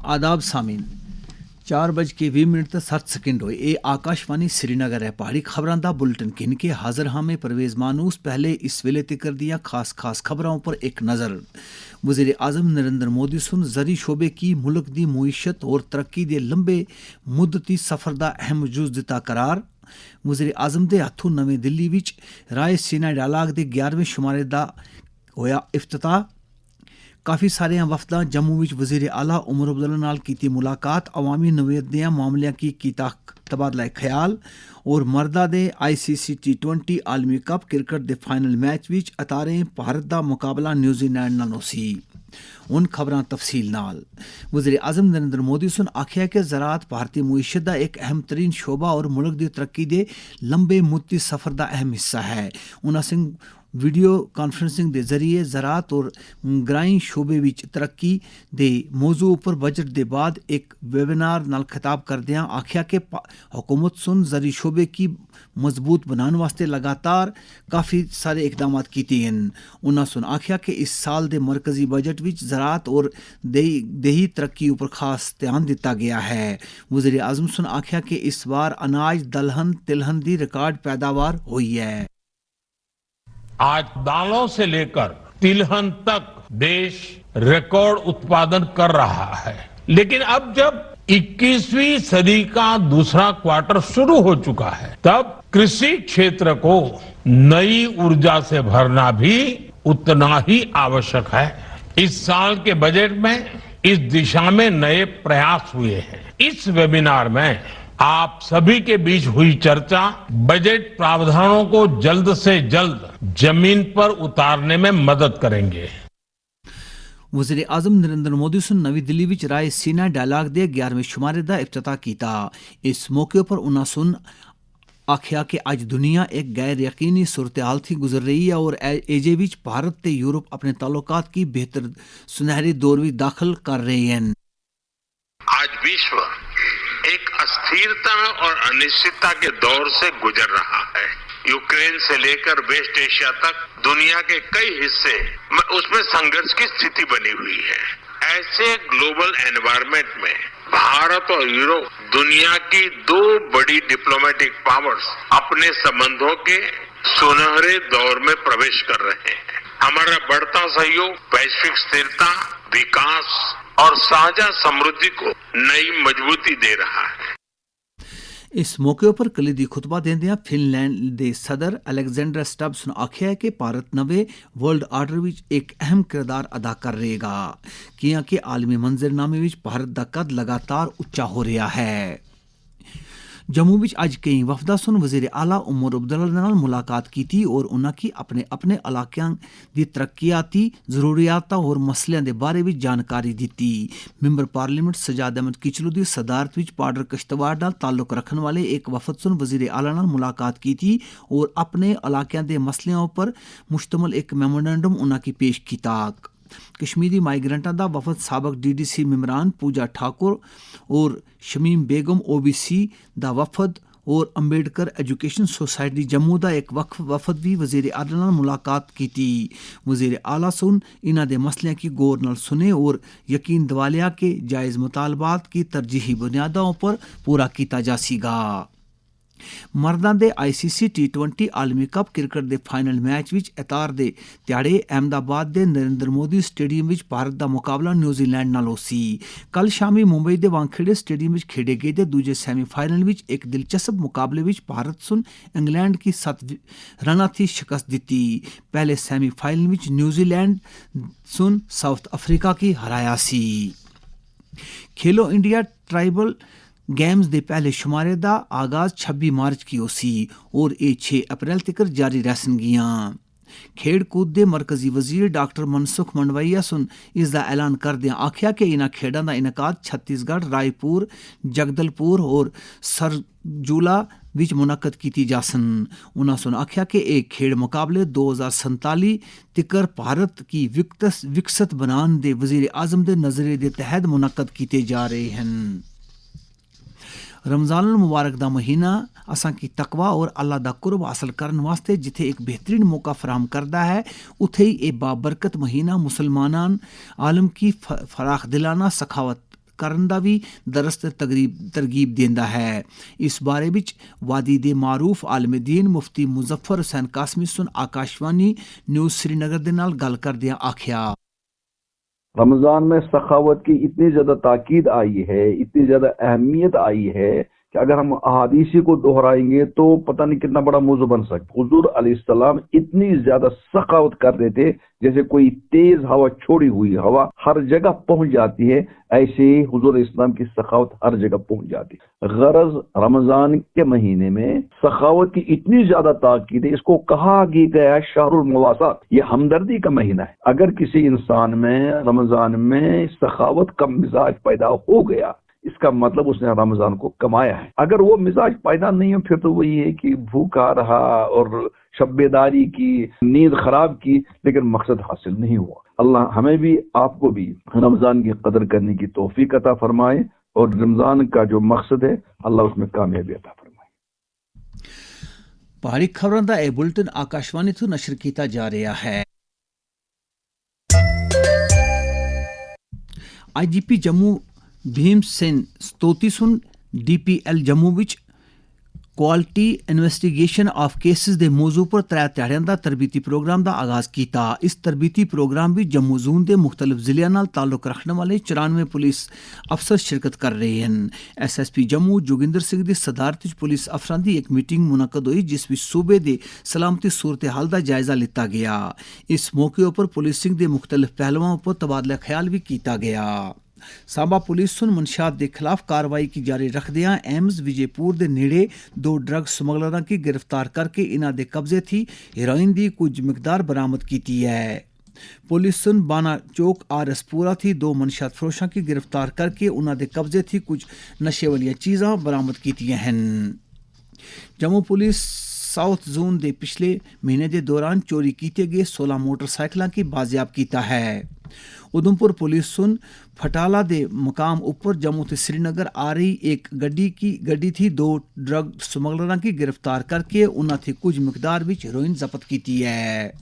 आदाब सामीन 4:20 होए। ये आकाशवाणी श्रीनगर है। पहाड़ी खबरां दा बुलेटिन किन के हाजिर हाँ में परवेज मानूस। पहले इस वेले तिकर दिया खास खबरों पर एक नज़र। वज़ीर आज़म नरेंद्र मोदी सुन जरी शोबे की मुल्क दी मुईशत और तरक्की दे लंबे मुद्दती सफर दा अहम जुज़ दिता करार। वज़ीर आज़म दे हथों नवी दिल्ली विच राय सीना डायलाग दे 11वें शुमारे दा होया इफ्तिताह। काफ़ी सारे वफदा जम्मू विच वज़ीर आला उमर अब्दुल्ला नाल कीती मुलाकात। अवामी नवेदियां मामलियां की कीता तबादला ख्याल। और मर्दा दे ICC T20 आलमी कप क्रिकेट दे फाइनल मैच विच अतारें भारत दा मुकाबला न्यूजीलैंड नाल होसी। उन खबरां तफसील नाल। वज़ीर आज़म नरेंद्र मोदी सुन आख्या कि ज़राअत भारतीय मुईशत दा एक अहम तरीन शोबा और मुल्क दी तरक्की दे लंबे मुद्दती सफर दा अहम हिस्सा है। उन्हां सिंह वीडियो कॉन्फ्रेंसिंग के जरिए ज़राअत और ग्राईं शोबे विच तरक्की दे मौजू पर बजट दे बाद एक वेबिनार नाल खिताब करदियां आख्या कि हुकूमत सुन जरी शोबे की मजबूत बनाने वास्ते लगातार काफ़ी सारे इकदाम कीते हैं। उन्हां सुन आख्या कि इस साल दे मरकजी बजट विच ज़राअत और देही तरक्की पर खास ध्यान दिता गया है। वज़ीर आज़म सुन आख्या कि इस बार अनाज दलहन तिलहन दी रिकॉर्ड पैदावार हुई है। आज दालों से लेकर तिलहन तक देश रिकॉर्ड उत्पादन कर रहा है। लेकिन अब जब 21वीं सदी का दूसरा क्वार्टर शुरू हो चुका है, तब कृषि क्षेत्र को नई ऊर्जा से भरना भी उतना ही आवश्यक है। इस साल के बजट में इस दिशा में नए प्रयास हुए हैं। इस वेबिनार में आप सभी के बीच हुई चर्चा बजट प्रावधानों को जल्द से जल्द जमीन पर उतारने में मदद करेंगे। वज़ीर आज़म नरेंद्र मोदी सुन नवी दिल्ली विच राय सीना डायलाग दे 11वें शुमारे दा इफ्तिताह कीता। इस मौके पर उन्हां सुन आख्या कि आज दुनिया एक गैर यकीनी सूरत हाल थी गुजर रही है और एजे विच भारत ते यूरोप अपने ताल्लुकात की बेहतर सुनहरी दौर भी दाखिल कर रहे हैं। आज विश्व एक अस्थिरता और अनिश्चितता के दौर से गुजर रहा है। यूक्रेन से लेकर वेस्ट एशिया तक दुनिया के कई हिस्से में उसमें संघर्ष की स्थिति बनी हुई है। ऐसे ग्लोबल एनवायरनमेंट में भारत और यूरोप दुनिया की दो बड़ी डिप्लोमेटिक पावर्स अपने संबंधों के सुनहरे दौर में प्रवेश कर रहे हैं। हमारा बढ़ता सहयोग वैश्विक स्थिरता, विकास और साझा समृद्धि को नई मजबूती दे रहा है। इस मौके पर कलीदी खुतबा देंदियां फिनलैंड दे सदर अलेक्जेंडर स्टब्स ने आख्या है कि भारत नवे वर्ल्ड आर्डर विच एक अहम किरदार अदा कर रहेगा, क्योंकि आलमी मंजरनामे विच भारत दा कद लगातार उच्चा हो रहा है। जम्मू विच अज कई वफदा सुन वज़ीर आला उमर अब्दुल्ला नाल मुलाकात की थी और उन्हां की अपने अपने इलाकों दी तरक्कियाती जरूरियात और मसलियां दे बारे विच जानकारी दी। मैंबर पार्लियामेंट सजाद अहमद किचलू दी सदारत विच पार्डर किश्तवाड़ नाल ताल्लुक रखने वाले एक वफद सुन वज़ीर आला नाल मुलाकात की थी और अपने इलाकों दे मसलियों पर मुश्तमल एक मेमोरेंडम उन्हां की पेश कीता। कश्मीरी माइग्रेंटां दा वफद साबक DDC मेम्बरान पूजा ठाकुर और शमीम बेगम OBC दा वफद और अंबेडकर एजुकेशन सोसाइटी जम्मू दा एक वफद भी वज़ीर आला नाल मुलाकात की थी। वज़ीर आला सुन इन्हां दे मसलियां की गौर नाल सुने और यकीन दिवालिया के जायज़ मुतालबात की तरजीही बुनियादों पर पूरा किया जासीगा। मर्दां दे ICC T20 आलमी कप क्रिकेट दे फाइनल मैच विच एतार दे ध्याड़े अहमदाबाद दे नरेंद्र मोदी स्टेडियम विच भारत दा मुकाबला न्यूजीलैंड नाल होसी। कल शामी मुंबई दे वानखेड़े स्टेडियम विच खेडे गए दे दूजे सेमीफाइनल विच एक दिलचस्प मुकाबले विच भारत सुन इंग्लैंड की 7 रना थी शिकस्त दी। पहले सेमीफाइनल विच न्यूजीलैंड सुन साउथ अफ्रीका की हराया सी। खेलो इंडिया ट्राइबल गेम्स दे पहले शुमारे दा आगाज 26 मार्च की होसी और ये 6 अप्रैल तक जारी रहसनगियां। खेड कूद दे मरकजी वजीर डॉक्टर मनसुख मंडवैया सुन इसका ऐलान कर दिया आख्या कि इन्हां खेडां दा इनकाद छत्तीसगढ़, रायपुर, जगदलपुर और सरजूला विच मुनक्कद की जासन। उन्हां सुन आख्या कि एक खेड मुकाबले 2047 तिकर भारत की विकसित बनान दे वजीर आजम दे नजरिए दे तहत मुनक्कद किए जा रहे हैं। रमज़ान मुबारक दा महीना असां की तकवा और अल्लाह दा कुर्ब हासिल करने वास्ते जिथे एक बेहतरीन मौका फराहम करता है, उथे ही ए बाबरकत महीना मुसलमानान आलम की फराख दिलाना सखावत ਕਰਨ ਦਾ ਵੀ ਦਰਸ ਤੇ ਤਰਗੀਬ ਦਿੰਦਾ ਹੈ। ਇਸ ਬਾਰੇ ਵਿੱਚ ਵਾਦੀ ਦੇ ਮਾਰੂਫ ਆਲਮ ਦੀਨ ਮੁਫਤੀ ਮੁਜ਼ੱਫਰ ਹੁਸੈਨ ਕਾਸਮੀ ਸੁਨ आकाशवाणी न्यूज़ श्रीनगर ਦੇ ਨਾਲ ਗੱਲ ਕਰਦਿਆਂ ਆਖਿਆ, रमजान में सखावत की इतनी ज्यादा ताकीद आई है, इतनी ज्यादा अहमियत आई है कि अगर हम अहादीसी को दोहराएंगे तो पता नहीं कितना बड़ा मौजू बन सकता। हुजूर अलैहिस्सलाम इतनी ज्यादा सखावत कर रहे थे, जैसे कोई तेज हवा छोड़ी हुई हवा हर जगह पहुंच जाती है, ऐसे ही हुजूर इस्लाम की सखावत हर जगह पहुंच जाती है। गरज रमजान के महीने में सखावत की इतनी ज्यादा ताकीद है, इसको कहा गया है शहरुल मवासात, ये हमदर्दी का महीना है। अगर किसी इंसान में रमजान में सखावत का मिजाज पैदा हो गया, इसका मतलब उसने रमजान को कमाया है। अगर वो मिजाज पैदा नहीं हो, फिर तो वही है कि भूखा रहा और शब्बेदारी की, नींद खराब की, लेकिन मकसद हासिल नहीं हुआ। अल्लाह हमें भी आपको भी रमजान की कदर करने की तौफीक अता फरमाए और रमजान का जो मकसद है अल्लाह उसमें कामयाबी अता फरमाए। पहाड़ी खबरों का यह बुलेटिन आकाशवाणी तो नशर किया जा रहा है। IGP जम्मू भीम सेन स्तोती सुन DPL जम्मू विच क्वालिटी इन्वेस्टिगेशन ऑफ केसेस दे मौजू पर 3 ध्याड़ियां दा तरबीती प्रोग्राम दा आगाज कीता। इस तरबीती प्रोग्राम विच जम्मू जोन दे मुख्तलिफ जिलियां नाल ताल्लुक रखने वाले 94 पुलिस अफसर शिरकत कर रहे हैं। SSP जम्मू जोगिंदर सिंह दी सदारत विच पुलिस अफसरां दी एक मीटिंग मुनक्कद हुई, जिस विच सूबे दे सलामती सूरत हाल दा जायजा लिता गया। इस मौके पर पुलिसिंग दे मुख्तलिफ पहलुओं पर तबादला ख्याल भी किया गया। सांबा पुलिस सुन मनशात के खिलाफ कार्रवाई की जारी रखदियां एम्स विजयपुर के नेड़े 2 ड्रग स्मगलरां की गिरफ्तार करके इन्हां दे कब्जे थी हेरोइन की कुछ मिकदार बरामद की है। पुलिस सुन बाना चौक RS पूरा थी 2 मनशात फरोशां की गिरफ्तार करके उन्हां दे कब्जे थी कुछ नशे वाली चीज़ां बरामद की हैं। जम्मू पुलिस साउथ जोन के पिछले महीने के दौरान चोरी किए गए 16 मोटरसाइकिलों की बाजियाब किया है। उधमपुर पुलिस सुन फटाला दे मकाम ऊपर जम्मू से श्रीनगर आ रही एक गड्डी थी 2 ड्रग स्मगलरां की गिरफ्तार करके उन्हां थी कुछ मिकदार विच हेरोइन जब्त की है।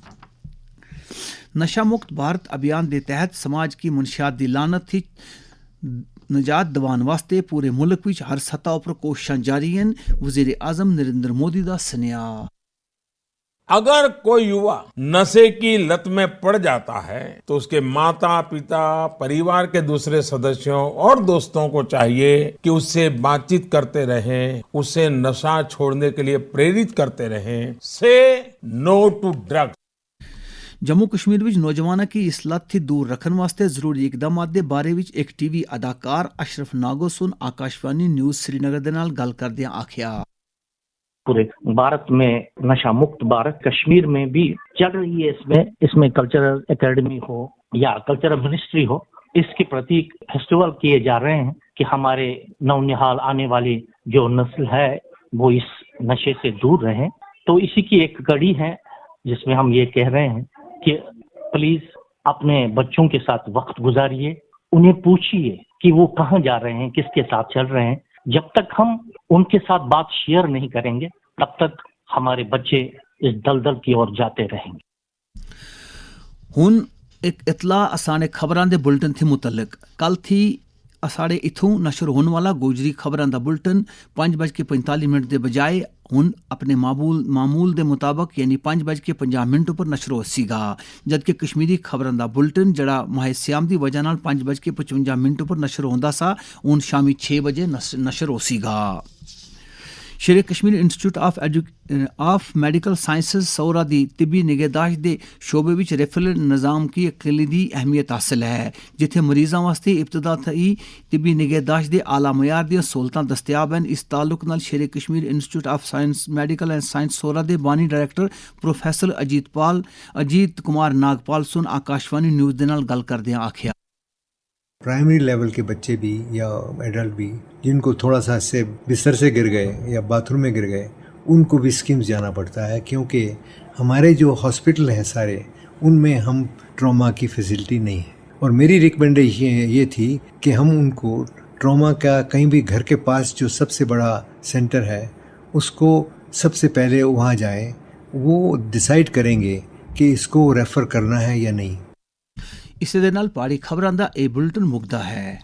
नशा मुक्त भारत अभियान के तहत समाज की मुनशियात की लानत थी निजात दिवान वास्ते पूरे मुल्क विच हर सतह पर कोशिशां जारी हैं। वज़ीर आज़म नरेंद्र मोदी दा सनेहा। अगर कोई युवा नशे की लत में पड़ जाता है तो उसके माता पिता, परिवार के दूसरे सदस्यों और दोस्तों को चाहिए कि उससे बातचीत करते रहें, उसे नशा छोड़ने के लिए प्रेरित करते रहें। Say no to drugs. Jammu Kashmir विच नौजवानों की इस लत थी दूर रखने वास्ते जरूरी इकदामात दे बारे विच एक TV अदाकार अशरफ नागो सुन आकाशवाणी न्यूज़ श्रीनगर दे नाल गल करदियां आखिया, पूरे भारत में नशा मुक्त भारत कश्मीर में भी चल रही है। इसमें कल्चरल एकेडमी हो या कल्चरल मिनिस्ट्री हो, इसके प्रति फेस्टिवल किए जा रहे हैं कि हमारे नौनिहाल आने वाली जो नस्ल है वो इस नशे से दूर रहें। तो इसी की एक कड़ी है जिसमें हम ये कह रहे हैं कि प्लीज अपने बच्चों के साथ वक्त गुजारिए, उन्हें पूछिए कि वो कहाँ जा रहे हैं, किसके साथ चल रहे हैं। जब तक हम उनके साथ बात शेयर नहीं करेंगे तब तक हमारे बच्चे इस दलदल की ओर जाते रहेंगे। हुन एक इतला असाने खबरां दे बुलेटिन थी मुतल्लिक कल थी असाड़े इथों नशर होने वाला गोजरी खबरां दा बुलेटिन 5:45 के बजाय हुन अपने मामूल के मुताबिक यानी 5:50 पर नशर हो सीगा, जबकि कश्मीरी खबरां दा बुलेटिन जड़ा माह सियाम की वजह नाल 5:55 पर नशर होंदा सा हुन शामी 6 बजे नशर हो सीगा। Sher-e Kashmir institute of medical sciences Soura दी तिब्बी निगहदाश्त दे शोबे विच रेफरल निज़ाम की कलीदी अहमियत हासिल है, जिथे मरीज़ां वास्ते इब्तदा थी तिब्बी निगहदाश्त दे आला मयार दी सहूलतां दस्तयाब हैं। इस ताल्लुक नाल Sher-e Kashmir institute of science medical and science Soura दे बानी डायरेक्टर प्रोफैसर अजीत कुमार नागपाल सुन आकाशवाणी न्यूज़ दे नाल गल करदियां आखिया, प्राइमरी लेवल के बच्चे भी या एडल्ट भी जिनको थोड़ा सा से बिस्तर से गिर गए या बाथरूम में गिर गए, उनको भी स्कीम्स जाना पड़ता है, क्योंकि हमारे जो हॉस्पिटल हैं सारे उनमें हम ट्रॉमा की फैसिलिटी नहीं है। और मेरी रिकमेंडेशन ये थी कि हम उनको ट्रॉमा का कहीं भी घर के पास जो सबसे बड़ा सेंटर है उसको सबसे पहले वहाँ जाएं, वो डिसाइड करेंगे कि इसको रेफ़र करना है या नहीं। इसे दे नाल पहाड़ी खबरां दा ए बुलेटिन मुकदा है।